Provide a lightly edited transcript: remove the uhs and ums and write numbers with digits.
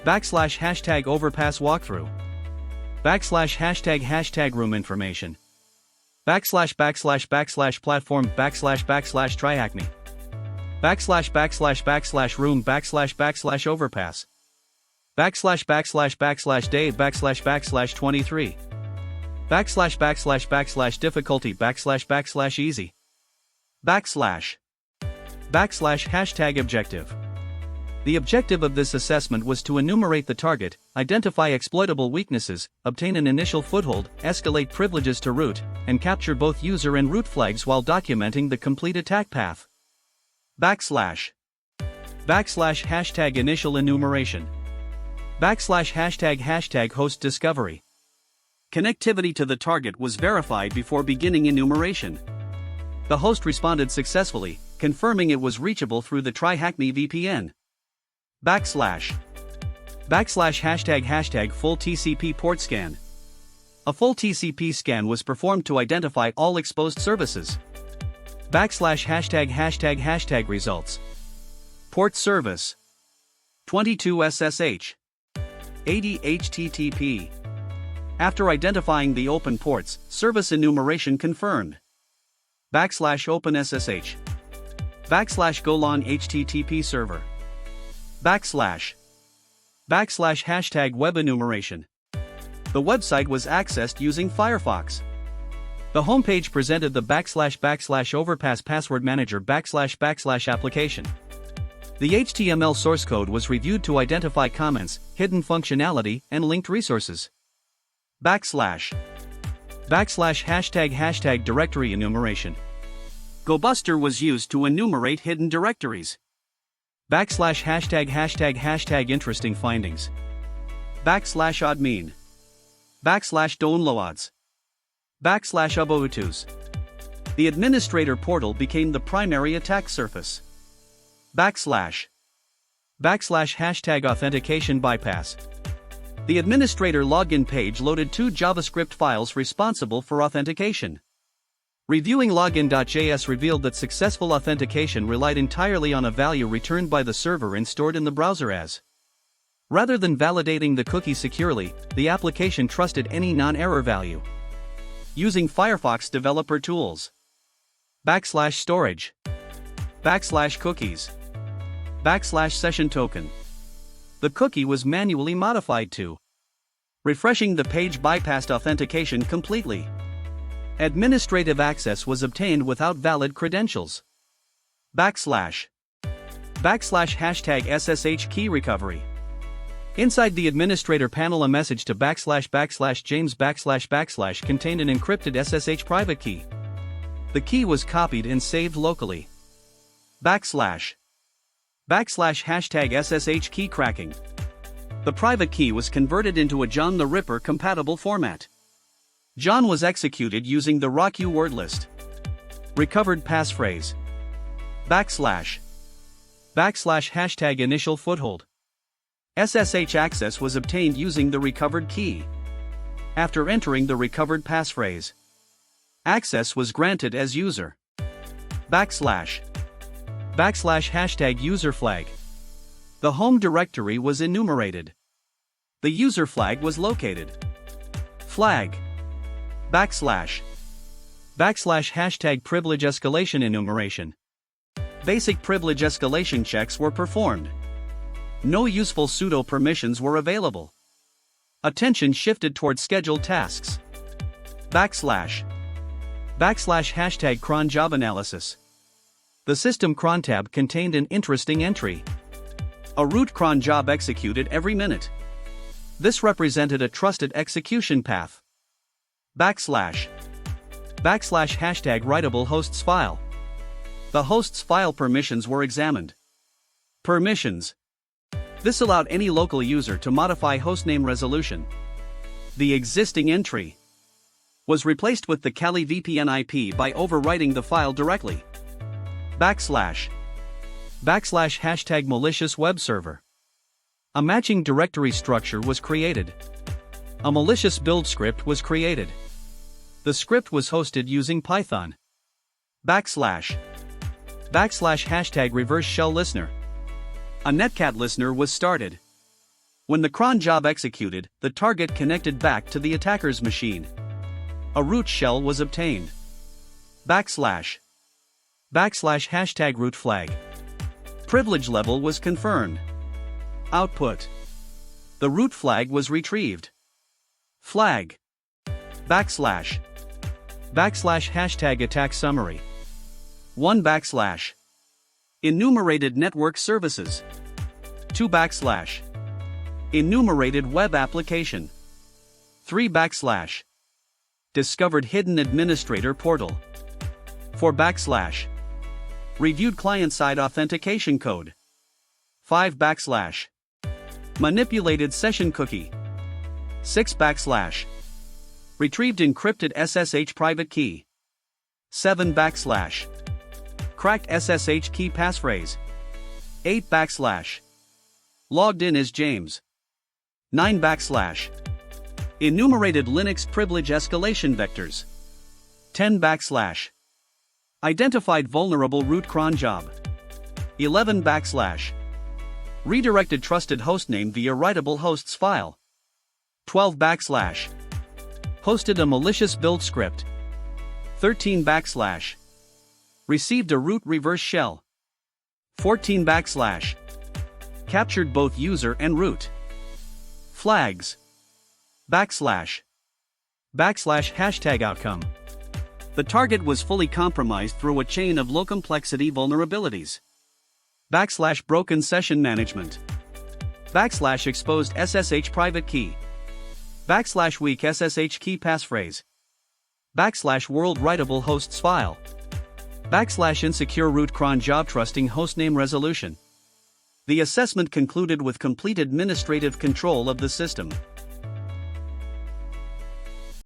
Backslash hashtag overpass walkthrough. Backslash hashtag room information. Backslash platform backslash TryHackMe. Backslash room backslash overpass. Backslash day backslash 23. Backslash difficulty backslash easy. Backslash hashtag objective. The objective of this assessment was to enumerate the target, identify exploitable weaknesses, obtain an initial foothold, escalate privileges to root, and capture both user and root flags while documenting the complete attack path. Backslash hashtag initial enumeration. Backslash hashtag host discovery. Connectivity to the target was verified before beginning enumeration. The host responded successfully, confirming it was reachable through the TryHackMe VPN. Backslash hashtag full TCP port scan. A full TCP scan was performed to identify all exposed services. Backslash hashtag results. Port service 22 SSH 80 HTTP. After identifying the open ports, service enumeration confirmed. Backslash open SSH. Backslash golan HTTP server. Backslash hashtag web enumeration. The website was accessed using Firefox. The homepage presented the backslash overpass password manager backslash application. The HTML source code was reviewed to identify comments, hidden functionality, and linked resources. Backslash hashtag directory enumeration. Gobuster was used to enumerate hidden directories. Backslash hashtag interesting findings. Backslash admin. Backslash downloads. Backslash uboutus. The administrator portal became the primary attack surface. Backslash hashtag authentication bypass. The administrator login page loaded 2 JavaScript files responsible for authentication. Reviewing login.js revealed that successful authentication relied entirely on a value returned by the server and stored in the browser as. Rather than validating the cookie securely, the application trusted any non-error value. Using Firefox developer tools. Backslash storage. Backslash cookies. Backslash session token. The cookie was manually modified to. Refreshing the page bypassed authentication completely. Administrative access was obtained without valid credentials. Backslash hashtag SSH key recovery. Inside the administrator panel, a message to backslash James backslash contained an encrypted SSH private key. The key was copied and saved locally. Backslash hashtag SSH key cracking. The private key was converted into a John the Ripper compatible format. John was executed using the ROQ word list. Recovered passphrase. Backslash hashtag initial foothold. SSH access was obtained using the recovered key. After entering the recovered passphrase, access was granted as user. Backslash hashtag user flag. The home directory was enumerated. The user flag was located. Flag. Backslash hashtag privilege escalation enumeration. Basic privilege escalation checks were performed. No useful pseudo permissions were available. Attention shifted towards scheduled tasks. Backslash hashtag cron job analysis. The system cron tab contained an interesting entry. A root cron job executed every minute. This represented a trusted execution path. Backslash hashtag writable hosts file. The host's file permissions were examined. Permissions. This allowed any local user to modify hostname resolution. The existing entry was replaced with the Kali VPN IP by overwriting the file directly. Backslash hashtag malicious web server. A matching directory structure was created. A malicious build script was created. The script was hosted using Python. Backslash hashtag reverse shell listener. A netcat listener was started. When the cron job executed, the target connected back to the attacker's machine. A root shell was obtained. /# root flag. Privilege level was confirmed. Output. The root flag was retrieved. Flag. /# attack summary. 1 / enumerated network services. 2 / enumerated web application. 3 / discovered hidden administrator portal. 4 / reviewed client-side authentication code. 5 / manipulated session cookie. 6 / retrieved encrypted SSH private key. 7 / cracked SSH key passphrase. 8 / logged in as James. 9 / enumerated Linux privilege escalation vectors. 10 / identified vulnerable root cron job. 11 / redirected trusted hostname via writable hosts file. 12 / posted a malicious build script. 13 / received a root reverse shell. 14 / captured both user and root. Flags. / outcome. The target was fully compromised through a chain of low complexity vulnerabilities. / broken session management. / exposed SSH private key. / weak SSH key passphrase. / world writable hosts file. / insecure root cron job trusting hostname resolution. The assessment concluded with complete administrative control of the system.